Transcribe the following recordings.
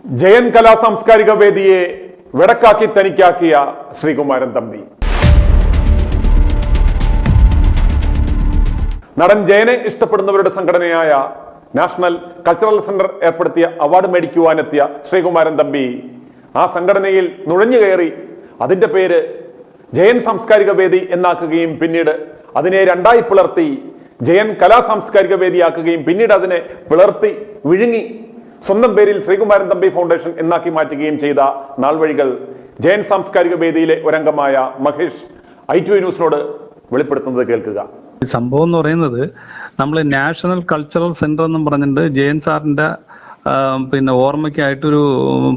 ജയൻ കലാ സാംസ്കാരിക വേദിയെ വെടക്കാക്കി തനിക്കാക്കിയ ശ്രീകുമാരൻ തമ്പി. നടൻ ജയനെ ഇഷ്ടപ്പെടുന്നവരുടെ സംഘടനയായ നാഷണൽ കൾച്ചറൽ സെന്റർ ഏർപ്പെടുത്തിയ അവാർഡ് മേടിക്കുവാനെത്തിയ ശ്രീകുമാരൻ തമ്പി ആ സംഘടനയിൽ നുഴഞ്ഞു കയറി അതിന്റെ പേര് ജയൻ സാംസ്കാരിക വേദി എന്നാക്കുകയും പിന്നീട് അതിനെ രണ്ടായി പിളർത്തി ജയൻ കലാ സാംസ്കാരിക വേദിയാക്കുകയും പിന്നീട് അതിനെ പിളർത്തി വിഴുങ്ങി സ്വന്തം പേരിൽ ശ്രീകുമാരൻ തമ്പി ഫൗണ്ടേഷൻ എന്നാക്കി മാറ്റുകയും ചെയ്ത നാൾവഴികൾ ജയൻ സാംസ്കാരിക വേദിയിലെ ഒരംഗമായ മഹേഷ് i2 ന്യൂസിനോട് വെളിപ്പെടുത്തുന്നത് കേൾക്കുക. സംഭവം എന്ന് പറയുന്നത് നമ്മൾ നാഷണൽ കൾച്ചറൽ സെന്റർ എന്നും പറഞ്ഞിട്ട് ജയൻ സാറിന്റെ ഓർമ്മയ്ക്കായിട്ടൊരു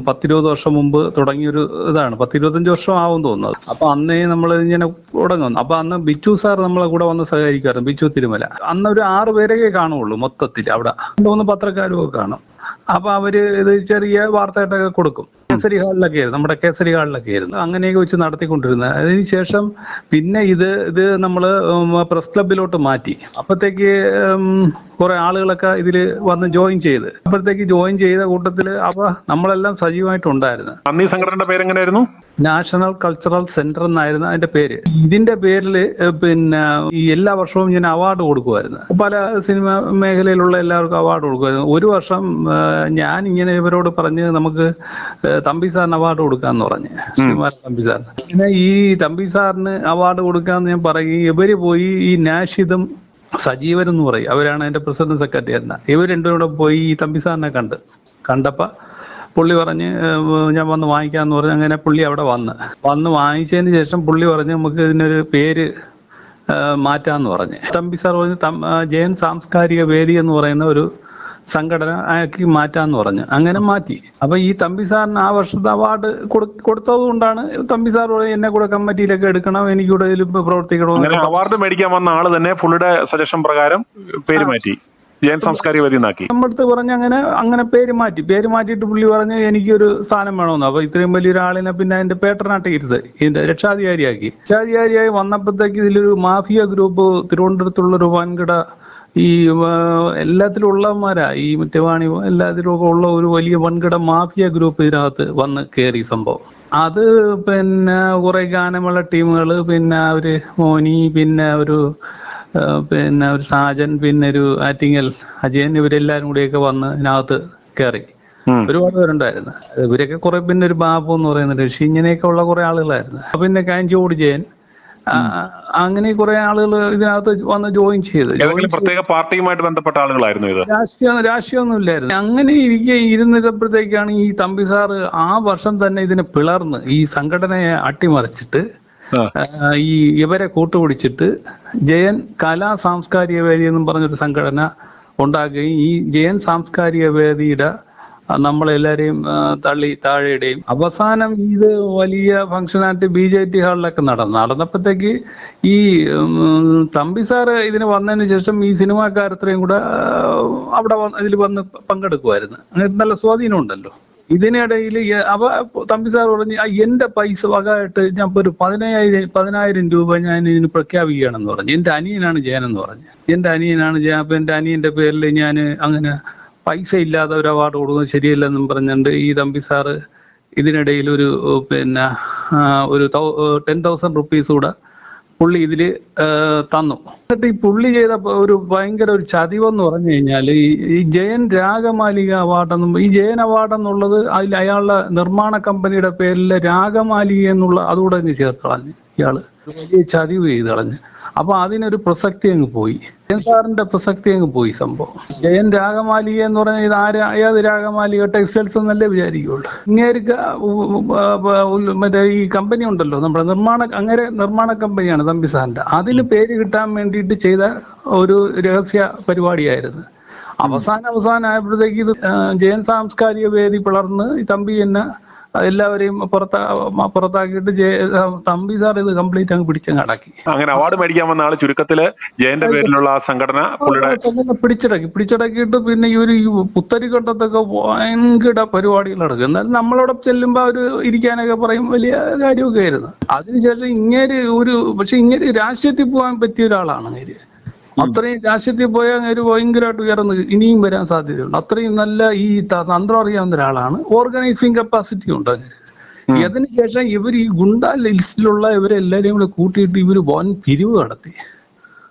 10-20 വർഷം മുമ്പ് തുടങ്ങിയൊരു ഇതാണ്. 10-25 വർഷം ആവും തോന്നുന്നത്. അപ്പൊ അന്നേ നമ്മൾ ഇങ്ങനെ തുടങ്ങുന്നു. അപ്പൊ അന്ന് ബിച്ചു സാർ നമ്മളെ കൂടെ വന്ന് സഹകരിക്കാറുണ്ട്, ബിച്ചു തിരുമല. അന്ന് ഒരു 6 പേരൊക്കെ കാണുള്ളൂ മൊത്തത്തിൽ. അവിടെ 2-3 പത്രക്കാരും ഒക്കെ കാണും. അപ്പൊ അവര് ഇത് ചെറിയ വാർത്തയായിട്ടൊക്കെ കൊടുക്കും. കേസരി ഹാളിലൊക്കെ ആയിരുന്നു, നമ്മുടെ കേസരി ഹാളിലൊക്കെ ആയിരുന്നു അങ്ങനെയൊക്കെ വെച്ച് നടത്തിക്കൊണ്ടിരുന്നത്. അതിനുശേഷം പിന്നെ ഇത് നമ്മള് പ്രസ് ക്ലബിലോട്ട് മാറ്റി. അപ്പത്തേക്ക് കുറെ ആളുകളൊക്കെ ഇതില് വന്ന് ജോയിൻ ചെയ്ത് അപ്പോഴത്തേക്ക് ജോയിൻ ചെയ്ത കൂട്ടത്തില് അപ്പൊ നമ്മളെല്ലാം സജീവമായിട്ടുണ്ടായിരുന്നു. അന്ന് ഈ സംഘടനയുടെ പേരെങ്ങനെയായിരുന്നു? നാഷണൽ കൾച്ചറൽ സെന്റർ എന്നായിരുന്നു അതിന്റെ പേര്. ഇതിന്റെ പേരില് ഈ എല്ലാ വർഷവും ഞാൻ അവാർഡ് കൊടുക്കുമായിരുന്നു. പല സിനിമ മേഖലയിലുള്ള എല്ലാവർക്കും അവാർഡ് കൊടുക്കുമായിരുന്നു. ഒരു വർഷം ഞാൻ ഇങ്ങനെ ഇവരോട് പറഞ്ഞ് നമുക്ക് തമ്പി സാറിന് അവാർഡ് കൊടുക്കാന്ന് പറഞ്ഞ്, ശ്രീകുമാരൻ തമ്പി സാറിന്. പിന്നെ ഈ തമ്പി സാറിന് അവാർഡ് കൊടുക്കാന്ന് ഞാൻ പറയുകയും ഇവര് പോയി ഈ നാഷിദും സജീവൻ എന്ന് പറയും, അവരാണ് അതിന്റെ പ്രസിഡന്റ് സെക്രട്ടറി ആയിരുന്ന. ഇവർ രണ്ടും കൂടെ പോയി ഈ തമ്പി സാറിനെ കണ്ടപ്പോ പുള്ളി പറഞ്ഞ് ഞാൻ വന്ന് വാങ്ങിക്കാന്ന് പറഞ്ഞ് അങ്ങനെ പുള്ളി അവിടെ വന്ന് വാങ്ങിച്ചതിന് ശേഷം പുള്ളി പറഞ്ഞ് നമുക്ക് ഇതിനൊരു പേര് മാറ്റാന്ന് പറഞ്ഞ്. തമ്പി സാർ പറഞ്ഞ് ജയൻ സാംസ്കാരിക വേദി എന്ന് പറയുന്ന ഒരു സംഘടന ആക്കി മാറ്റാന്ന് പറഞ്ഞു. അങ്ങനെ മാറ്റി. അപ്പൊ ഈ തമ്പി സാറിന് ആ വർഷത്തെ അവാർഡ് കൊടുത്തത് കൊണ്ടാണ് തമ്പി സാർ എന്നെ കൂടെ കമ്മിറ്റിയിലൊക്കെ എടുക്കണം, എനിക്കൂടെ ഇതിൽ പ്രവർത്തിക്കണം. അവാർഡ് മേടിക്കാൻ വന്ന ആള് തന്നെ പുള്ളിയുടെ സജഷൻ പ്രകാരം പേര് മാറ്റി, ജയൻ സാംസ്കാരിക വേദി എന്നാക്കി. നമ്മളടുത്ത് പറഞ്ഞ് അങ്ങനെ പേര് മാറ്റിയിട്ട് പുള്ളി പറഞ്ഞ് എനിക്കൊരു സ്ഥാനം വേണമെന്ന്. അപ്പൊ ഇത്രയും വലിയൊരാളിനെ പിന്നെ അതിന്റെ പേട്ടനാട്ടി ഇരുത്ത് ഇതിന്റെ രക്ഷാധികാരിയായി വന്നപ്പോഴത്തേക്ക് ഇതിലൊരു മാഫിയ ഗ്രൂപ്പ് തിരുവനന്തപുരത്തുള്ളൊരു വൻകിട ഈ എല്ലാത്തിലും ഉള്ളവന്മാരാ, ഈ മുറ്റവാണി എല്ലാത്തിലും ഒക്കെ ഉള്ള ഒരു വലിയ വൻകിട മാഫിയ ഗ്രൂപ്പ് ഇതിനകത്ത് വന്ന് കയറി സംഭവം. അത് കുറെ ഗാനമുള്ള ടീമുകൾ, പിന്നെ ഒരു മോനി, പിന്നെ ഒരു സാജൻ, പിന്നെ ഒരു ആറ്റിങ്ങൽ അജയൻ, ഇവരെല്ലാരും കൂടിയൊക്കെ വന്ന് ഇതിനകത്ത് കയറി. ഒരുപാട് പേരുണ്ടായിരുന്നു. ഇവരൊക്കെ കുറെ, പിന്നെ ഒരു ബാബു എന്ന് പറയുന്നുണ്ട്. പക്ഷെ ഇങ്ങനെയൊക്കെ ഉള്ള കുറെ ആളുകളായിരുന്നു. പിന്നെ കാഞ്ചോട് ജയൻ, അങ്ങനെ കുറെ ആളുകൾ ഇതിനകത്ത് വന്ന് ജോയിൻ ചെയ്ത്. പ്രത്യേക പാർട്ടിയുമായിട്ട് ബന്ധപ്പെട്ട ആളുകളായിരുന്നു ഇത്? രാഷ്ട്രീയമൊന്നും ഇല്ലായിരുന്നു. അങ്ങനെ ഇരുന്നിട്ടപ്പോഴത്തേക്കാണ് ഈ തമ്പി സാറ് ആ വർഷം തന്നെ ഇതിനെ പിളർന്ന് ഈ സംഘടനയെ അട്ടിമറിച്ചിട്ട് ഈ ഇവരെ കൂട്ടുപിടിച്ചിട്ട് ജയൻ കലാ സാംസ്കാരിക വേദി എന്നും പറഞ്ഞൊരു സംഘടന ഉണ്ടാക്കുകയും ഈ ജയൻ സാംസ്കാരിക വേദിയുടെ നമ്മളെല്ലാരെയും തള്ളി താഴെയിടുകയും അവസാനം ഇത് വലിയ ഫംഗ്ഷനായിട്ട് BJT ഹാളിലൊക്കെ നടന്നപ്പോഴത്തേക്ക് ഈ തമ്പി സാറ് ഇതിന് വന്നതിന് ശേഷം ഈ സിനിമാക്കാരത്രയും കൂടെ അവിടെ ഇതിൽ വന്ന് പങ്കെടുക്കുമായിരുന്നു. അങ്ങനെ നല്ല സ്വാധീനം ഉണ്ടല്ലോ. ഇതിനിടയിൽ തമ്പി സാർ പറഞ്ഞ് എന്റെ പൈസ വകമായിട്ട് ഞാൻ ഒരു 10,000 രൂപ ഞാൻ ഇതിന് പ്രഖ്യാപിക്കുകയാണെന്ന് പറഞ്ഞു. എന്റെ അനിയനാണ് ജയൻ എന്ന് പറഞ്ഞു. എന്റെ അനിയനാണ് ജയൻ. അപ്പൊ എന്റെ അനിയന്റെ പേരിൽ ഞാൻ അങ്ങനെ പൈസ ഇല്ലാതെ ഒരു അവാർഡ് കൊടുക്കുന്നത് ശരിയല്ലെന്നും പറഞ്ഞുകൊണ്ട് ഈ തമ്പി സാറ് ഇതിനിടയിൽ ഒരു 10,000 റുപ്പീസ് കൂടെ പുള്ളി ഇതില് തന്നു. എന്നിട്ട് ഈ പുള്ളി ചെയ്ത ഒരു ഭയങ്കര ഒരു ചതിവെന്ന് പറഞ്ഞു കഴിഞ്ഞാൽ ഈ ജയൻ രാഗമാലിക അവാർഡെന്നും, ഈ ജയൻ അവാർഡ് എന്നുള്ളത് അതിൽ അയാളുടെ നിർമ്മാണ കമ്പനിയുടെ പേരിൽ രാഗമാലിക എന്നുള്ള അതുകൂടെ അങ്ങ് ചേർത്ത് കളഞ്ഞ് ഇയാള് വലിയ ചതിവ് ചെയ്ത് കളഞ്ഞ്. അപ്പൊ അതിനൊരു പ്രസക്തി അങ്ങ് പോയി, ജയൻ സാറിന്റെ പ്രസക്തി അങ്ങ് പോയി സംഭവം. ജയൻ രാഗമാലിക എന്ന് പറഞ്ഞാൽ ഇത് ഏത് രാഗമാലിക ടെക്സ്റ്റൈൽസ് എന്നല്ലേ വിചാരിക്കുള്ളൂ. ഇങ്ങേർക്ക് മറ്റേ ഈ കമ്പനി ഉണ്ടല്ലോ നമ്മുടെ നിർമ്മാണ കമ്പനിയാണ് തമ്പി സാറിന്റെ. അതിന് പേര് കിട്ടാൻ വേണ്ടിയിട്ട് ചെയ്ത ഒരു രഹസ്യ പരിപാടിയായിരുന്നു. അവസാനമായപ്പോഴത്തേക്ക് ഇത് ജയൻ സാംസ്കാരിക വേദി പിളർന്ന് ഈ തമ്പി തന്നെ എല്ലാവരെയും പുറത്താക്കിയിട്ട് തമ്പി സാർ ഇത് കംപ്ലീറ്റ് അങ്ങ് പിടിച്ചങ്ങ് അടക്കി. അങ്ങനെ അവാർഡ് മേടിക്കാൻ വന്ന ആള് ചുരുക്കത്തില് ജയന്റെ പേരിലുള്ള ആ സംഘടന പിടിച്ചടക്കിയിട്ട് പിന്നെ ഈ ഒരു പുത്തരിക്കണ്ടത്തൊക്കെ ഭയങ്കര പരിപാടികൾ നടക്കും. എന്നാലും നമ്മളവിടെ ചെല്ലുമ്പോ അവര് ഇരിക്കാനൊക്കെ പറയും, വലിയ കാര്യമൊക്കെ ആയിരുന്നു. അതിനുശേഷം ഇങ്ങേര് രാഷ്ട്രീയത്തിൽ പോകാൻ പറ്റിയ ഒരാളാണ്. അത്രയും രാഷ്ട്രീയത്തിൽ പോയാൽ ഒരു ഭയങ്കരമായിട്ട് ഉയർന്ന് ഇനിയും വരാൻ സാധ്യതയുണ്ട്. അത്രയും നല്ല ഈ തന്ത്രം അറിയാവുന്ന ഒരാളാണ്. ഓർഗനൈസിങ് കപ്പാസിറ്റി ഉണ്ട്. അതിനുശേഷം ഇവർ ഈ ഗുണ്ട ലിസ്റ്റിലുള്ള ഇവരെല്ലാരെയും കൂടെ കൂട്ടിയിട്ട് ഇവര് വൻ പിരിവ് നടത്തി,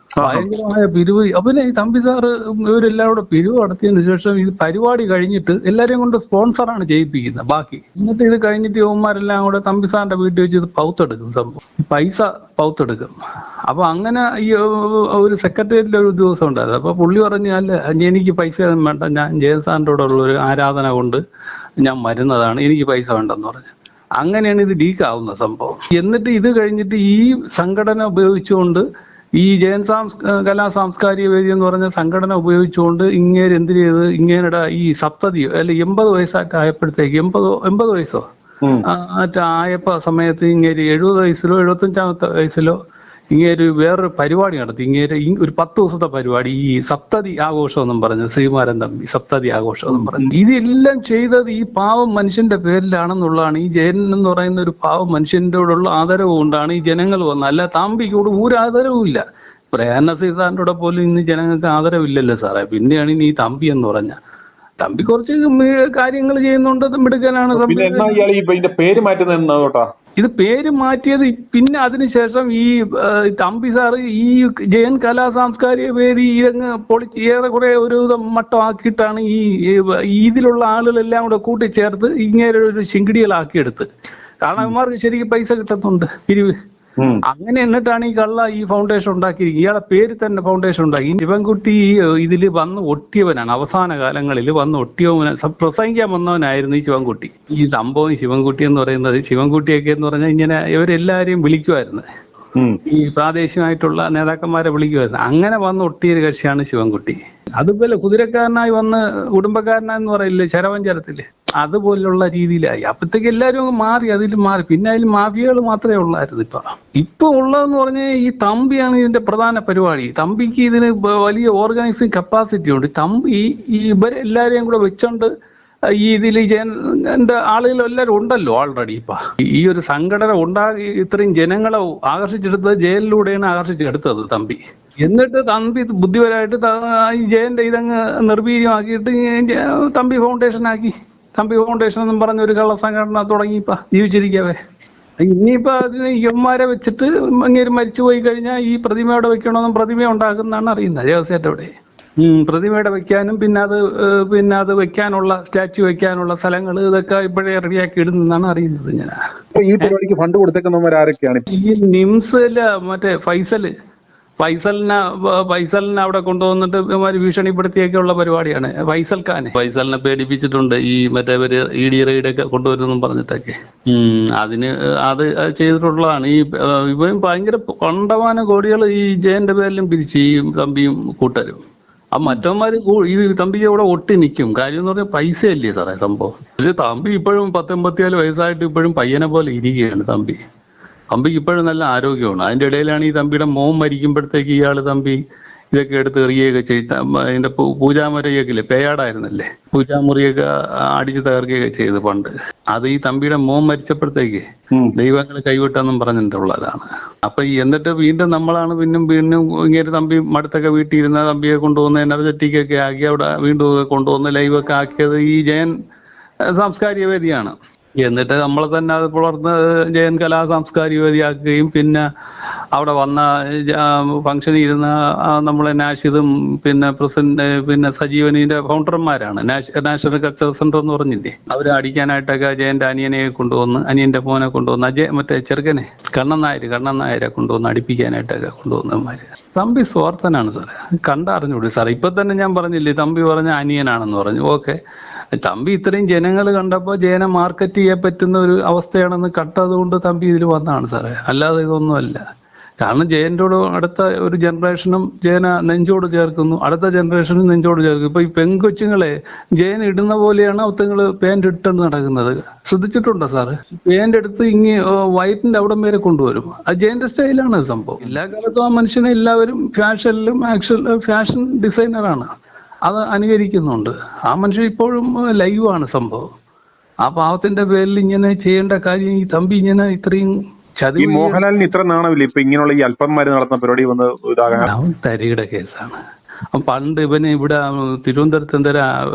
ഭയങ്കരമായ പിരിവ്. പിന്നെ ഈ തമ്പി സാറ് ഇവരെല്ലാം കൂടെ പിരിവ് നടത്തിയതിനു ശേഷം ഇത് പരിപാടി കഴിഞ്ഞിട്ട് എല്ലാരെയും കൊണ്ട് സ്പോൺസറാണ് ചെയ്യിപ്പിക്കുന്നത് ബാക്കി. എന്നിട്ട് ഇത് കഴിഞ്ഞിട്ട് യുവന്മാരെല്ലാം കൂടെ തമ്പി സാറിന്റെ വീട്ടിൽ വെച്ച് ഇത് പൗത്തെടുക്കും, സംഭവം പൈസ പൗത്തെടുക്കും. അപ്പൊ അങ്ങനെ ഈ ഒരു സെക്രട്ടേറിയറ്റിൽ ഒരു ദിവസം ഉണ്ടായിരുന്നു. അപ്പൊ പുള്ളി പറഞ്ഞു, അല്ല എനിക്ക് പൈസ ഒന്നും വേണ്ട, ഞാൻ ജയൻ സാറിന്റെ കൂടെ ഉള്ള ഒരു ആരാധന കൊണ്ട് ഞാൻ വരുന്നതാണ്, എനിക്ക് പൈസ വേണ്ടെന്ന് പറഞ്ഞു. അങ്ങനെയാണ് ഇത് ലീക്ക് ആവുന്ന സംഭവം. എന്നിട്ട് ഇത് കഴിഞ്ഞിട്ട് ഈ സംഘടന ഉപയോഗിച്ചുകൊണ്ട് ഈ ജയൻ കലാ സാംസ്കാരിക വേദി എന്ന് പറഞ്ഞ സംഘടന ഉപയോഗിച്ചുകൊണ്ട് ഇങ്ങേര് എന്ത് ചെയ്ത്, ഇങ്ങേരുടെ ഈ സപ്തതി അല്ലെ 80 വയസ്സായിട്ട് ആയപ്പോഴത്തേക്ക് 80 വയസ്സോ ആയപ്പോ സമയത്ത് ഇങ്ങേര് 70 വയസ്സിലോ 75 വയസ്സിലോ ഇങ്ങേര് വേറൊരു പരിപാടി നടത്തി. ഇങ്ങേര് ഒരു 10 ദിവസത്തെ പരിപാടി, ഈ സപ്തതി ആഘോഷം എന്നും പറഞ്ഞു, ശ്രീകുമാരൻ തമ്പി സപ്തതി ആഘോഷം എന്നും പറഞ്ഞു. ഇതെല്ലാം ചെയ്തത് ഈ പാവം മനുഷ്യന്റെ പേരിലാണെന്നുള്ളതാണ്. ഈ ജയൻ എന്ന് പറയുന്ന ഒരു പാവം മനുഷ്യനോടുള്ള ആദരവ് കൊണ്ടാണ് ഈ ജനങ്ങൾ വന്നത്. അല്ല തമ്പിക്കൂടെ ഒരു ആദരവും ഇല്ല. പ്രേംനസീർ സാറിന്റെ കൂടെ പോലും ഇന്ന് ജനങ്ങൾക്ക് ആദരവില്ലല്ലോ സാറേ. പിന്നെയാണ് ഇനി ഈ തമ്പി എന്ന് പറഞ്ഞ തമ്പി കുറച്ച് കാര്യങ്ങൾ ചെയ്യുന്നുണ്ട്, മിടുക്കനാണ്. പേര് മാറ്റുന്ന ഇത് പേര് മാറ്റിയത് പിന്നെ അതിനുശേഷം ഈ തമ്പി സാറ് ഈ ജയൻ കലാ സാംസ്കാരിക വേദി ഇതങ്ങ് പൊളിച്ച് ഏറെക്കുറെ ഒരു മട്ടമാക്കിയിട്ടാണ് ഈ ഇതിലുള്ള ആളുകളെല്ലാം കൂടെ കൂട്ടിച്ചേർത്ത് ഇങ്ങനെ ഒരു ശിങ്കിടികളാക്കിയെടുത്ത്. കാരണം അവന്മാർക്ക് ശരിക്കും പൈസ കിട്ടുന്നുണ്ട്, പിരിവ്. അങ്ങനെ എന്നിട്ടാണ് ഈ കള്ള ഈ ഫൗണ്ടേഷൻ ഉണ്ടാക്കിയിരിക്കുന്നത്. ഇയാളെ പേര് തന്നെ ഫൗണ്ടേഷൻ ഉണ്ടാക്കി. ശിവൻകുട്ടി ഇതിൽ വന്ന് ഒട്ടിയവനാണ്, അവസാന കാലങ്ങളിൽ വന്ന് ഒട്ടിയവനാണ്, പ്രസംഗിക്കാൻ വന്നവനായിരുന്നു ഈ ശിവൻകുട്ടി. ഈ സംഭവം ശിവൻകുട്ടി എന്ന് പറയുന്നത്, ശിവൻകുട്ടിയൊക്കെ എന്ന് പറഞ്ഞാൽ ഇങ്ങനെ ഇവരെല്ലാരെയും വിളിക്കുമായിരുന്നു, ഈ പ്രാദേശികമായിട്ടുള്ള നേതാക്കന്മാരെ വിളിക്കുമായിരുന്നു. അങ്ങനെ വന്ന് ഒട്ടിയൊരു കക്ഷിയാണ് ശിവൻകുട്ടി. അതുപോലെ കുതിരക്കാരനായി വന്ന് കുടുംബക്കാരനെന്ന് പറയില്ലേ ശരവഞ്ചരത്തില്, അതുപോലുള്ള രീതിയിലായി. അപ്പത്തേക്ക് എല്ലാവരും അങ്ങ് മാറി, അതിൽ മാറി. പിന്നെ അതിൽ മാഫിയകൾ മാത്രമേ ഉള്ളായിരുന്നു. ഇപ്പൊ ഉള്ളതെന്ന് പറഞ്ഞാൽ ഈ തമ്പിയാണ് ഇതിന്റെ പ്രധാന പരിപാടി. തമ്പിക്ക് ഇതിന് വലിയ ഓർഗനൈസിങ് കപ്പാസിറ്റി ഉണ്ട്. തമ്പി ഈ ഇവരെല്ലാരെയും കൂടെ വെച്ചോണ്ട് ഈ ഇതിൽ ജയന്റെ ആളുകൾ എല്ലാവരും ഉണ്ടല്ലോ ഓൾറെഡി. ഈ ഒരു സംഘടന ഉണ്ടാക്കി ഇത്രയും ജനങ്ങളെ ആകർഷിച്ചെടുത്തത് ജയലിലൂടെയാണ് ആകർഷിച്ചെടുത്തത് തമ്പി. എന്നിട്ട് തമ്പി ബുദ്ധിപരമായിട്ട് ഈ ജയന്റെ ഇതങ്ങ് നിർവീര്യമാക്കിയിട്ട് തമ്പി ഫൗണ്ടേഷൻ ആക്കി. തമ്പി ഫൗണ്ടേഷൻ എന്നും പറഞ്ഞ ഒരു കള്ള സംഘടന തുടങ്ങി ജീവിച്ചിരിക്കവേ. ഇനിയിപ്പോ അതിന് യവന്മാരെ വെച്ചിട്ട് അങ്ങേര് മരിച്ചു പോയി കഴിഞ്ഞാൽ ഈ പ്രതിമ അവിടെ വെക്കണമെന്നും പ്രതിമ ഉണ്ടാക്കുന്നതാണ് അറിയുന്നത് ദേവസ്വത്തെ അവിടെ. പ്രതിമയുടെ വെക്കാനും പിന്നെ അത് വെക്കാനുള്ള സ്റ്റാച്യു വെക്കാനുള്ള സ്ഥലങ്ങൾ ഇതൊക്കെ ഇപ്പോഴേ റെഡിയാക്കി ഇടുന്നെന്നാണ് അറിയുന്നത്. ഞാൻ ഈ പരിപാടിക്ക് ഫണ്ട് കൊടുത്തേക്കുന്നവരാരൊക്കെയാണ്? ഈ നിംസില് മറ്റേ ഫൈസലിനെ അവിടെ കൊണ്ടുവന്നിട്ട് ഭീഷണിപ്പെടുത്തിയൊക്കെയുള്ള പരിപാടിയാണ്. ഫൈസലിനെ പേടിപ്പിച്ചിട്ടുണ്ട് ഈ മറ്റേവര് ED റെയ്ഡൊക്കെ കൊണ്ടുവരുന്നെന്നും പറഞ്ഞിട്ടൊക്കെ. അതിന് അത് ചെയ്തിട്ടുള്ളതാണ്. ഈ ഇവരും ഭയങ്കര കൊണ്ടമാന കോടികൾ ഈ ജയന്റെ പേരിലും പിരിച്ച് ഈ തമ്പിയും കൂട്ടരും. മറ്റന്മാര് ഈ തമ്പിക്ക് അവിടെ ഒട്ടി നിൽക്കും. കാര്യം എന്ന് പറഞ്ഞാൽ പൈസയല്ലേ സാറേ സംഭവം. പക്ഷെ തമ്പി ഇപ്പോഴും 84 വയസ്സായിട്ട് ഇപ്പോഴും പയ്യനെ പോലെ ഇരിക്കുകയാണ് തമ്പിക്ക് ഇപ്പോഴും നല്ല ആരോഗ്യമാണ്. അതിന്റെ ഇടയിലാണ് ഈ തമ്പിയുടെ മോൻ മരിക്കുമ്പോഴത്തേക്ക് ഇയാള് തമ്പി ഇതൊക്കെ എടുത്ത് എറിയുകയൊക്കെ ചെയ്ത് അതിന്റെ പൂജാമുറിയൊക്കെ പേയാടായിരുന്നല്ലേ, പൂജാമുറിയൊക്കെ അടിച്ച് തകർക്കുകയൊക്കെ ചെയ്ത് പണ്ട്. അത് ഈ തമ്പിയുടെ മോൻ മരിച്ചപ്പോഴത്തേക്ക് ദൈവങ്ങൾ കൈവിട്ടെന്നും പറഞ്ഞിട്ടുള്ളതാണ്. അപ്പൊ എന്നിട്ട് വീണ്ടും നമ്മളാണ് വീണ്ടും ഇങ്ങനെ തമ്പി മടുത്തൊക്കെ വീട്ടിൽ ഇരുന്ന തമ്പിയെ കൊണ്ടുവന്ന് എനർജറ്റിക് ഒക്കെ ആക്കി അവിടെ വീണ്ടും കൊണ്ടുവന്ന് ലൈവൊക്കെ ആക്കിയത് ഈ ജയൻ സാംസ്കാരിക വേദിയാണ്. എന്നിട്ട് നമ്മളെ തന്നെ അത് പുലർന്ന് ജയൻ കലാ സാംസ്കാരിക വേദിയാക്കുകയും പിന്നെ അവിടെ വന്ന ഫംഗ്ഷനിൽ ഇരുന്ന നമ്മളെ നാഷിദും പിന്നെ പിന്നെ സജീവനിന്റെ ഫൗണ്ടർമാരാണ്. നാഷണൽ കൾച്ചറൽ സെന്റർ എന്ന് പറഞ്ഞില്ലേ, അവര് അടിക്കാനായിട്ടൊക്കെ ജയന്റെ അനിയനെ കൊണ്ടുവന്ന്, അനിയന്റെ മോനെ കൊണ്ടുവന്ന്, മറ്റേ ചെറുക്കനെ കണ്ണൻ നായരെ കൊണ്ടുവന്ന് അടിപ്പിക്കാനായിട്ടൊക്കെ കൊണ്ടുവന്നമാര്. തമ്പി സ്വാർത്ഥനാണ് സാറേ, കണ്ടറിഞ്ഞൂടി സാറേ. ഇപ്പൊ തന്നെ ഞാൻ പറഞ്ഞില്ലേ തമ്പി പറഞ്ഞ അനിയനാണെന്ന് പറഞ്ഞു. ഓക്കെ, തമ്പി ഇത്രയും ജനങ്ങൾ കണ്ടപ്പോൾ ജയനെ മാർക്കറ്റ് ചെയ്യാൻ പറ്റുന്ന ഒരു അവസ്ഥയാണെന്ന് കണ്ടതുകൊണ്ട് തമ്പി ഇതിൽ വന്നതാണ് സാറേ, അല്ലാതെ ഇതൊന്നുമല്ല. കാരണം ജയന്റെ അടുത്ത ഒരു ജനറേഷനും ജയനെ നെഞ്ചോട് ചേർക്കുന്നു, അടുത്ത ജനറേഷനും നെഞ്ചോട് ചേർക്കും. ഇപ്പൊ ഈ പെൺകൊച്ചുങ്ങളെ ജയൻ ഇടുന്ന പോലെയാണ് അവത്തങ്ങള് പാന്റ് ഇട്ടുകൊണ്ട് നടക്കുന്നത്. ശ്രദ്ധിച്ചിട്ടുണ്ടോ സാറ്? പാന്റ് എടുത്ത് വയറ്റിന്റെ അവിടം വരെ കൊണ്ടുവരും. അത് ജയന്റെ സ്റ്റൈലാണ് സംഭവം. എല്ലാ കാലത്തും ആ മനുഷ്യനെ എല്ലാവരും ഫാഷൻ ഡിസൈനറാണ്, അത് അനുകരിക്കുന്നുണ്ട്. ആ മനുഷ്യൻ ഇപ്പോഴും ലൈവാണ് സംഭവം. ആ പാവത്തിന്റെ പേരിൽ ഇങ്ങനെ ചെയ്യേണ്ട കാര്യം ഈ തമ്പി ഇങ്ങനെ ഇത്രയും ഈ ചതിവ് മോഹൻലാലിന് ഇത്ര നാണമില്ല ഇപ്പൊ ഇങ്ങനെയുള്ള ഈ അല്പന്മാര് നടത്തുന്ന പരിപാടി വന്ന് ഇതാകാൻ? അവൻ തരികിട കേസാണ്. അവൻ പണ്ട് ഇവന് ഇവിടെ തിരുവനന്തപുരത്ത്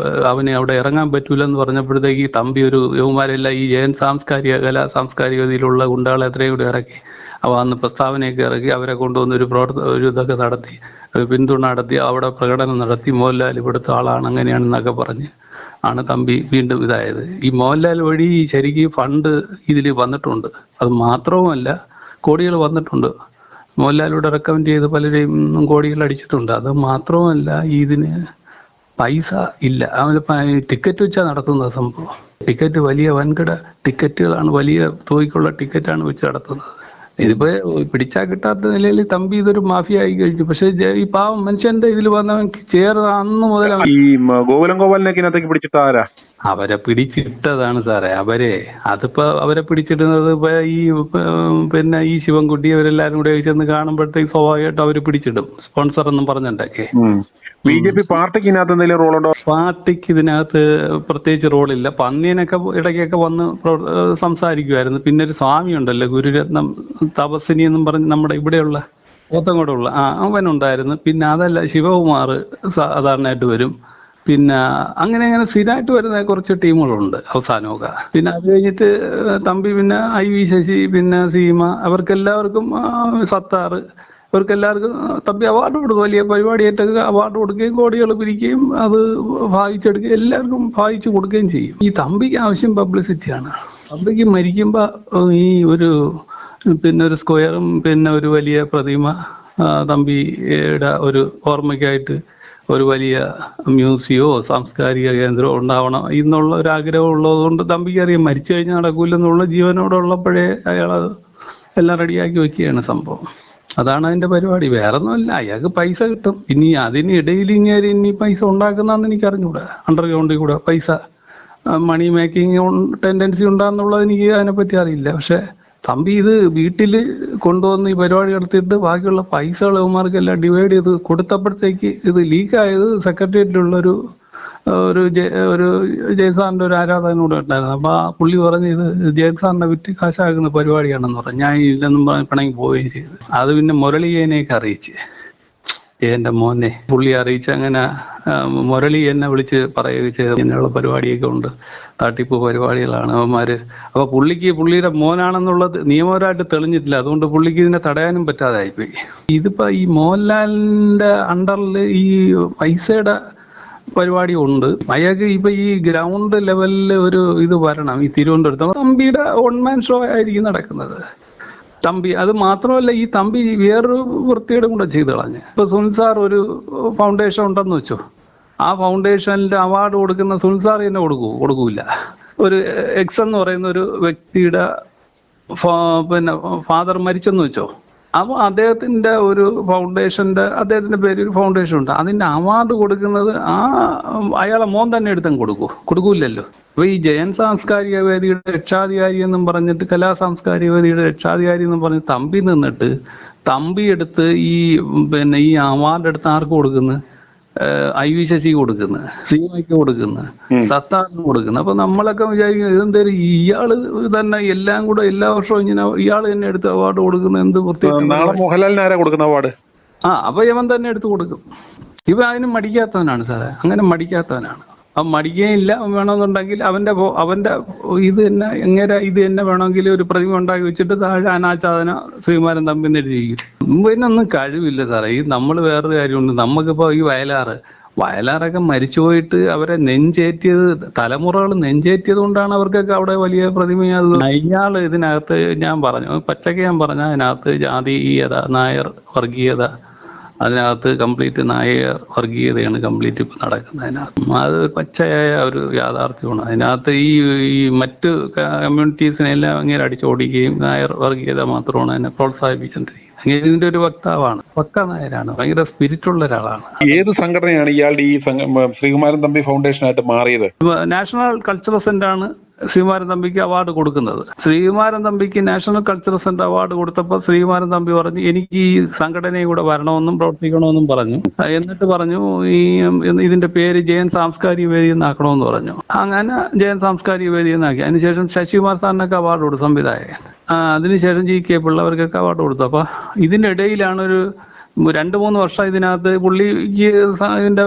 അവന് അവിടെ ഇറങ്ങാൻ പറ്റൂലെന്ന് പറഞ്ഞപ്പോഴത്തേക്ക് ഈ തമ്പി ഒരു യുവമാരെല്ലാം ഈ ജയൻ സാംസ്കാരികതയിലുള്ള ഗുണ്ടകളെ എത്രയും കൂടി ഇറക്കി. അവ അന്ന് പ്രസ്താവനയൊക്കെ ഇറക്കി അവരെ കൊണ്ടുവന്ന് ഒരു ഇതൊക്കെ നടത്തി, ഒരു പിന്തുണ നടത്തി, അവിടെ പ്രകടനം നടത്തി. മോഹൻലാൽ ഇവിടുത്തെ ആളാണ് അങ്ങനെയാണെന്നൊക്കെ പറഞ്ഞ് ആണ് തമ്പി വീണ്ടും ഇതായത്. ഈ മോഹൻലാൽ വഴി ശരിക്കും ഫണ്ട് ഇതിൽ വന്നിട്ടുണ്ട്. അത് മാത്രവുമല്ല, കോടികൾ വന്നിട്ടുണ്ട്. മോഹൻലാലൂടെ റെക്കമെൻഡ് ചെയ്ത് പലരെയും കോടികൾ അടിച്ചിട്ടുണ്ട്. അത് മാത്രവുമല്ല, ഇതിന് പൈസ ഇല്ല. അവന് ടിക്കറ്റ് വെച്ചാൽ നടത്തുന്നത് സംഭവം. ടിക്കറ്റ് വലിയ വൻകിട ടിക്കറ്റുകളാണ്, വലിയ തുകയ്ക്കുള്ള ടിക്കറ്റാണ് വെച്ച് നടത്തുന്നത്. ഇതിപ്പോ പിടിച്ചാൽ കിട്ടാത്ത നിലയിൽ തമ്പി ഇതൊരു മാഫിയ ആയി കഴിഞ്ഞു. പക്ഷെ ഈ പാവം മനുഷ്യന്റെ ഇതിൽ വന്നവൻ അന്ന് മുതൽ ഈ ഗോകുലം ഗോപാലിനൊക്കെ ഇതിനകത്തേക്ക് പിടിച്ചിട്ട് ആരാ? അവരെ പിടിച്ചിട്ടതാണ് സാറേ. അതിപ്പോ അവരെ പിടിച്ചിടുന്നത് പിന്നെ ഈ ശിവൻകുട്ടി അവരെല്ലാരും കൂടെ ചെന്ന് കാണുമ്പോഴത്തേക്ക് സ്വാഭാവികമായിട്ട് അവര് പിടിച്ചിടും, സ്പോൺസർ എന്നും പറഞ്ഞിട്ടൊക്കെ. BJP പാർട്ടിക്ക് ഇതിനകത്ത് എന്തെങ്കിലും റോളുണ്ടോ? പാർട്ടിക്ക് ഇതിനകത്ത് പ്രത്യേകിച്ച് റോളില്ല. പന്നിയനൊക്കെ ഇടയ്ക്കൊക്കെ വന്ന് സംസാരിക്കുമായിരുന്നു. പിന്നെ ഒരു സ്വാമി ഉണ്ടല്ലോ, ഗുരുരത്നം തപസ്സിനി എന്നും പറഞ്ഞ് നമ്മുടെ ഇവിടെയുള്ള പോത്തങ്കോടുള്ള അവനുണ്ടായിരുന്നു. പിന്നെ അതല്ല, ശിവകുമാർ സാധാരണയായിട്ട് വരും. പിന്നെ അങ്ങനെ സ്ഥിരമായിട്ട് വരുന്ന കുറച്ച് ടീമുകളുണ്ട് അവസാനമൊക്കെ. പിന്നെ അത് കഴിഞ്ഞിട്ട് തമ്പി, പിന്നെ IV ശശി, പിന്നെ സീമ, അവർക്കെല്ലാവർക്കും സത്താറ്, ഇവർക്കെല്ലാവർക്കും തമ്പി അവാർഡ് കൊടുക്കും. വലിയ പരിപാടിയായിട്ടൊക്കെ അവാർഡ് കൊടുക്കുകയും കോടികൾ പിരിക്കുകയും അത് ഭാഗിച്ചെടുക്കുകയും എല്ലാവർക്കും ഭാഗിച്ചു കൊടുക്കുകയും ചെയ്യും. ഈ തമ്പിക്ക് ആവശ്യം പബ്ലിസിറ്റിയാണ്. തമ്പിക്ക് മരിക്കുമ്പോൾ ഈ പിന്നെ ഒരു സ്ക്വയറും പിന്നെ ഒരു വലിയ പ്രതിമ, തമ്പിയുടെ ഒരു ഓർമ്മയ്ക്കായിട്ട് ഒരു വലിയ മ്യൂസിയമോ സാംസ്കാരിക കേന്ദ്രമോ ഉണ്ടാവണം എന്നുള്ള ഒരു ആഗ്രഹം ഉള്ളതുകൊണ്ട് തമ്പിക്ക് അറിയാം മരിച്ചു കഴിഞ്ഞാൽ നടക്കൂലെന്നുള്ള. ജീവനോടുള്ളപ്പോഴേ അയാൾ എല്ലാം റെഡിയാക്കി വെക്കുകയാണ് സംഭവം. അതാണ് അതിന്റെ പരിപാടി. വേറെ ഒന്നുമില്ല. അയാൾക്ക് പൈസ കിട്ടും. ഇനി അതിനിടയിൽ ഇനി പൈസ ഉണ്ടാക്കുന്നതെന്ന് എനിക്ക് അറിഞ്ഞൂടാ. അണ്ടർഗ്രൗണ്ടിൽ കൂടെ പൈസ മണി മേക്കിംഗ് ടെൻഡൻസി ഉണ്ടാകുന്നുള്ളത് എനിക്ക് അതിനെപ്പറ്റി അറിയില്ല. പക്ഷെ തമ്പി ഇത് വീട്ടിൽ കൊണ്ടുവന്ന് ഈ പരിപാടി നടത്തിയിട്ട് ബാക്കിയുള്ള പൈസകൾ ഇവന്മാർക്കെല്ലാം ഡിവൈഡ് ചെയ്ത് കൊടുത്തപ്പോഴത്തേക്ക് ഇത് ലീക്കായത് സെക്രട്ടേറിയറ്റിലുള്ള ഒരു ജയസാറിന്റെ ഒരു ആരാധകനൂടെ ഉണ്ടായിരുന്നു. അപ്പൊ ആ പുള്ളി പറഞ്ഞ് ഇത് ജയസാറിനെ വിറ്റ് കാശാക്കുന്ന പരിപാടിയാണെന്ന് പറഞ്ഞു. ഞാൻ ഇല്ലെന്നും പറഞ്ഞ് പിണങ്ങി പോവുകയും ചെയ്തു. അത് പിന്നെ മുരളിയേനെയൊക്കെ അറിയിച്ച്, എന്റെ മോനെ പുള്ളി അറിയിച്ച്. അങ്ങനെ മുരളി എന്നെ വിളിച്ച് പറയുകയും ചെയ്തു, ഇങ്ങനെയുള്ള പരിപാടിയൊക്കെ ഉണ്ട്, തട്ടിപ്പ് പരിപാടികളാണ് അവന്മാര്. അപ്പൊ പുള്ളിയുടെ മോനാണെന്നുള്ളത് നിയമപരമായിട്ട് തെളിഞ്ഞിട്ടില്ല. അതുകൊണ്ട് പുള്ളിക്ക് ഇതിനെ തടയാനും പറ്റാതായിപ്പോയി. ഇതിപ്പോ ഈ മോഹൻലാലിന്റെ അണ്ടറിൽ ഈ പൈസയുടെ പരിപാടി ഉണ്ട്. അയാൾക്ക് ഇപ്പൊ ഈ ഗ്രൗണ്ട് ലെവലിൽ ഒരു ഇത് വരണം. ഈ തിരുവനന്തപുരത്ത് തമ്പിയുടെ ഓൺമാൻ ഷോ ആയിരിക്കും നടക്കുന്നത്. തമ്പി അത് മാത്രമല്ല, ഈ തമ്പി വേറൊരു വൃത്തിയുടെ കൂടെ ചെയ്ത് കളഞ്ഞ്. ഇപ്പൊ സുനിൽസാർ ഒരു ഫൗണ്ടേഷൻ ഉണ്ടെന്ന് വെച്ചോ, ആ ഫൗണ്ടേഷനിൽ അവാർഡ് കൊടുക്കുന്ന സുനിൽസാർ തന്നെ കൊടുക്കൂല. ഒരു എക്സ് എന്ന് പറയുന്ന ഒരു വ്യക്തിയുടെ പിന്നെ ഫാദർ മരിച്ചെന്ന് വെച്ചോ, അപ്പോൾ അദ്ദേഹത്തിന്റെ ഒരു അദ്ദേഹത്തിന്റെ പേര് ഒരു ഫൗണ്ടേഷൻ ഉണ്ട്. അതിന്റെ അവാർഡ് കൊടുക്കുന്നത് അയാളെ മോൻ തന്നെ എടുത്തും കൊടുക്കൂലല്ലോ. അപ്പൊ ഈ ജയൻ സാംസ്കാരിക വേദിയുടെ രക്ഷാധികാരി എന്നും പറഞ്ഞിട്ട്, കലാ സാംസ്കാരിക വേദിയുടെ രക്ഷാധികാരി എന്നും പറഞ്ഞ് തമ്പി നിന്നിട്ട്, തമ്പി എടുത്ത് പിന്നെ ഈ അവാർഡ് എടുത്ത് ആർക്ക് കൊടുക്കുന്നു? IV ശശി കൊടുക്കുന്നു, സീമയ്ക്ക് കൊടുക്കുന്നു, സത്താറിന് കൊടുക്കുന്നു. അപ്പൊ നമ്മളൊക്കെ വിചാരിക്കും ഇതെന്തേലും ഇയാള് തന്നെ എല്ലാം കൂടെ എല്ലാ വർഷവും ഇങ്ങനെ ഇയാള് തന്നെ എടുത്ത് അവാർഡ് കൊടുക്കുന്ന എന്ത് നാളെ മോഹൻലാലിന് ആരാ കൊടുക്കുന്ന അവാർഡ്? അപ്പൊ ഇവൻ തന്നെ എടുത്ത് കൊടുക്കും. ഇവ അതിന് മടിക്കാത്തവനാണ് സാറേ, അങ്ങനെ മടിക്കാത്തവനാണ്. അവൻ മടിക്കുകയില്ല. വേണമെന്നുണ്ടെങ്കിൽ അവന്റെ ഇത് തന്നെ വേണമെങ്കിൽ ഒരു പ്രതിമ ഉണ്ടാക്കി വെച്ചിട്ട് താഴെ അനാച്ഛാദന ശ്രീകുമാരൻ തമ്പി എന്നെഴുതിയിരിക്കും. ഇതിനൊന്നും കഴിവില്ല സാറേ. നമ്മൾ വേറൊരു കാര്യമുണ്ട്. നമുക്കിപ്പോ ഈ വയലാറൊക്കെ മരിച്ചുപോയിട്ട് അവരെ തലമുറകൾ നെഞ്ചേറ്റിയത് കൊണ്ടാണ് അവർക്കൊക്കെ അവിടെ വലിയ പ്രതിമയത്. ഇയാള് ഇതിനകത്ത് ഞാൻ പറഞ്ഞ അതിനകത്ത് ജാതീയത, നായർ വർഗീയത, അതിനകത്ത് കംപ്ലീറ്റ് നായർ വർഗീയതയാണ് കംപ്ലീറ്റ് ഇപ്പം നടക്കുന്നത്. അതിനകത്ത് അത് പച്ചയായ ഒരു യാഥാർത്ഥ്യമാണ്. അതിനകത്ത് ഈ മറ്റ് കമ്മ്യൂണിറ്റീസിനെല്ലാം അങ്ങനെ അടിച്ചോടിക്കുകയും നായർ വർഗീയത മാത്രമാണ് അതിനെ പ്രോത്സാഹിപ്പിച്ചിട്ടുണ്ടിരിക്കുന്നത്. ഇതിന്റെ ഒരു വക്താവാണ്, പക്ക നായരാണ്, ഭയങ്കര സ്പിരിറ്റുള്ള ഒരാളാണ്. ഏത് സംഘടനയാണ് ഇയാളുടെ ഈ ശ്രീകുമാരൻ തമ്പി ഫൗണ്ടേഷനായിട്ട് മാറിയത്? നാഷണൽ കൾച്ചറൽ സെന്ററാണ് ശ്രീകുമാരൻ തമ്പിക്ക് അവാർഡ് കൊടുക്കുന്നത്. ശ്രീകുമാരൻ തമ്പിക്ക് നാഷണൽ കൾച്ചറൽ സെന്റർ അവാർഡ് കൊടുത്തപ്പോൾ ശ്രീകുമാരൻ തമ്പി പറഞ്ഞു എനിക്ക് ഈ സംഘടനയും കൂടെ വരണമെന്നും പ്രവർത്തിക്കണമെന്നും പറഞ്ഞു. എന്നിട്ട് പറഞ്ഞു ഇതിന്റെ പേര് ജയൻ സാംസ്കാരിക വേദി എന്നാക്കണമെന്ന് പറഞ്ഞു. അങ്ങനെ ജയൻ സാംസ്കാരിക വേദി എന്നാക്കി. അതിനുശേഷം ശശികുമാർ സാറിനൊക്കെ അവാർഡ് കൊടുത്തു, സംവിധായകൻ. അതിനുശേഷം GK പിള്ളവർക്കൊക്കെ അവാർഡ് കൊടുത്തു. അപ്പൊ ഇതിന്റെ ഇടയിലാണ് ഒരു 2-3 വർഷം ഇതിനകത്ത് പുള്ളിക്ക് ഇതിന്റെ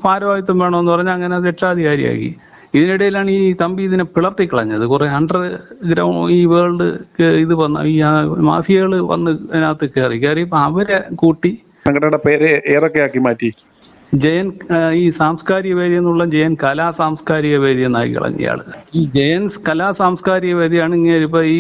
ഭാരവാഹിത്വം വേണമെന്ന് പറഞ്ഞ് അങ്ങനെ രക്ഷാധികാരിയാക്കി. ഇതിനിടയിലാണ് ഈ തമ്പി ഇതിനെ പിളർത്തി കളഞ്ഞത്. കുറെ അണ്ടർഗ്രൗണ്ട് ഈ വേൾഡ് ഇത് വന്ന ഈ മാഫിയകൾ വന്ന് ഇതിനകത്ത് കയറിയപ്പോ അവരെ കൂട്ടി സംഘടനയുടെ പേര് ഏതൊക്കെയാക്കി മാറ്റി. ജയൻ ഈ സാംസ്കാരിക വേദി എന്നുള്ള ജയൻ കലാ സാംസ്കാരിക വേദി എന്നായി കളഞ്ഞ ഇയാള്. ഈ ജയൻ കലാ സാംസ്കാരിക വേദിയാണ് ഇങ്ങനെ ഇപ്പൊ ഈ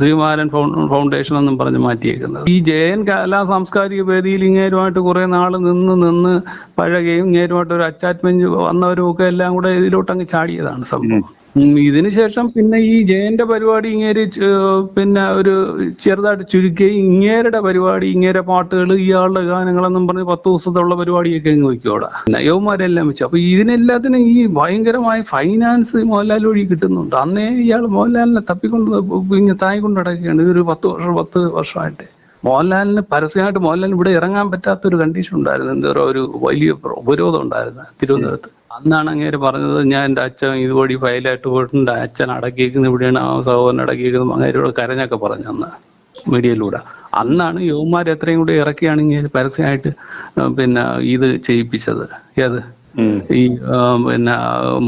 ശ്രീകുമാരൻ ഫൗണ്ടേഷൻ എന്നും പറഞ്ഞ് മാറ്റിയേക്കുന്നത്. ഈ ജയൻ കലാ സാംസ്കാരിക വേദിയിൽ ഇങ്ങേരുമായിട്ട് കുറെ നാൾ നിന്ന് പഴകുകയും ഇങ്ങേരുമായിട്ട് ഒരു അറ്റാച്ച്മെന്റ് വന്നവരും ഒക്കെ എല്ലാം കൂടെ ഇതിലോട്ട് അങ്ങ് ചാടിയതാണ് സംഭവം. ഇതിനുശേഷം പിന്നെ ഈ ജയന്റെ പരിപാടി ഇങ്ങേര് പിന്നെ ഒരു ചെറുതായിട്ട് ചുരുക്കുകയും ഇങ്ങേരുടെ പരിപാടി ഇങ്ങേരെ പാട്ടുകൾ ഇയാളുടെ ഗാനങ്ങളെന്നും പറഞ്ഞ് 10 ദിവസത്തുള്ള പരിപാടിയൊക്കെ അങ്ങ് വയ്ക്കോടെ യവന്മാരെല്ലാം വെച്ചു. അപ്പൊ ഇതിനെല്ലാത്തിനും ഈ ഭയങ്കരമായ ഫൈനാൻസ് മോഹൻലാൽ വഴി കിട്ടുന്നുണ്ട്. അന്നേ ഇയാൾ മോഹൻലാലിനെ തപ്പിക്കൊണ്ട് തായിക്കൊണ്ട് നടക്കുകയാണ്. ഇതൊരു 10 വർഷമായിട്ട് മോഹൻലാലിന് പരസ്യമായിട്ട് മോഹൻലാലിന് ഇവിടെ ഇറങ്ങാൻ പറ്റാത്തൊരു കണ്ടീഷൻ ഉണ്ടായിരുന്നു. എന്തോ ഒരു വലിയ ഉപരോധം ഉണ്ടായിരുന്നു തിരുവനന്തപുരത്ത്. അന്നാണ് അങ്ങേര് പറഞ്ഞത് ഞാൻ എൻ്റെ അച്ഛൻ ഇതുവഴി ഫയലായിട്ട് പോയിട്ടുണ്ട്, അച്ഛൻ അടക്കിയേക്കുന്നത് ഇവിടെയാണ്, ആ സഹോദരൻ അടക്കിയേക്കുന്നത്. അങ്ങേരോട് കരഞ്ഞൊക്കെ പറഞ്ഞു അന്ന് മീഡിയയിലൂടെ. അന്നാണ് യുവമാർ എത്രയും കൂടി ഇറക്കിയാണെങ്കിൽ പരസ്യമായിട്ട് പിന്നെ ഇത് ചെയ്യിപ്പിച്ചത്. ഏത് ഈ പിന്നെ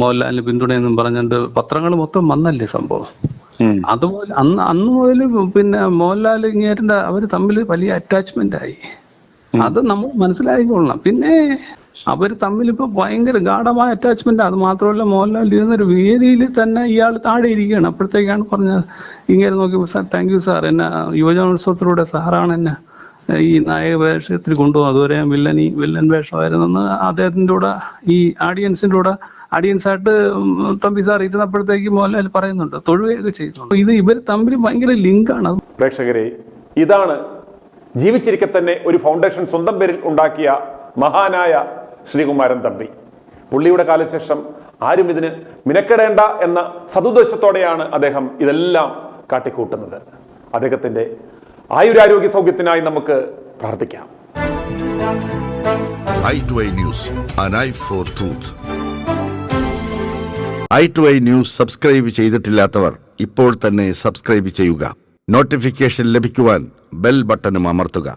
മോഹൻലാലിന് പിന്തുണയെന്നും പറഞ്ഞിട്ട് പത്രങ്ങൾ മൊത്തം വന്നല്ലേ സംഭവം. അതുപോലെ അന്ന് മുതൽ പിന്നെ മോഹൻലാൽ ഇങ്ങേരുടെ അവർ തമ്മിൽ വലിയ അറ്റാച്ച്മെന്റ് ആയി. അത് നമ്മൾ മനസ്സിലാക്കിക്കൊള്ളണം. പിന്നെ അവർ തമ്മിൽ ഇപ്പൊ ഭയങ്കര ഗാഢമായ അറ്റാച്ച്മെന്റ്. അത് മാത്രമല്ല മോഹൻലാൽ ഇരുന്നൊരു വേദിയിൽ തന്നെ ഇയാൾ താഴെ ഇരിക്കുകയാണ്. അപ്പോഴത്തേക്കാണ് പറഞ്ഞത് ഇങ്ങനെ നോക്കി സാർ താങ്ക് യു സാർ, എന്നെ യുവജനോത്സവത്തിലൂടെ സാറാണ് എന്നെ ഈ നായക വേഷത്തിൽ കൊണ്ടുപോകും. അതുവരെ വില്ലൻ വേഷമായിരുന്നെന്ന് അദ്ദേഹത്തിൻ്റെ കൂടെ ഈ ആഡിയൻസായിട്ട് തമ്പി സാർ ഇരുന്നപ്പോഴത്തേക്ക് മോഹൻലാൽ പറയുന്നുണ്ട്, തൊഴുകയൊക്കെ ചെയ്യുന്നുണ്ട്. ഇവർ തമ്മിൽ ഭയങ്കര ലിങ്കാണ്. പ്രേക്ഷകരെ, ഇതാണ് ജീവിച്ചിരിക്കെ തന്നെ ഒരു ഫൗണ്ടേഷൻ സ്വന്തം പേരിൽ ഉണ്ടാക്കിയ മഹാനായ ശ്രീകുമാരൻ തമ്പി. പുള്ളിയുടെ കാലശേഷം ആരും ഇതിന് മിനക്കെടേണ്ട എന്ന സതുദ്ദേശത്തോടെയാണ് അദ്ദേഹം ഇതെല്ലാം കാട്ടിക്കൂട്ടുന്നത്. അദ്ദേഹത്തിന്റെ ആയുരാരോഗ്യ സൗഖ്യത്തിനായി നമുക്ക് പ്രാർത്ഥിക്കാം. i2i News, an eye for truth. i2i News subscribe ചെയ്തിട്ടില്ലാത്തവർ ഇപ്പോൾ തന്നെ സബ്സ്ക്രൈബ് ചെയ്യുക. നോട്ടിഫിക്കേഷൻ ലഭിക്കുവാൻ ബെൽ ബട്ടണും അമർത്തുക.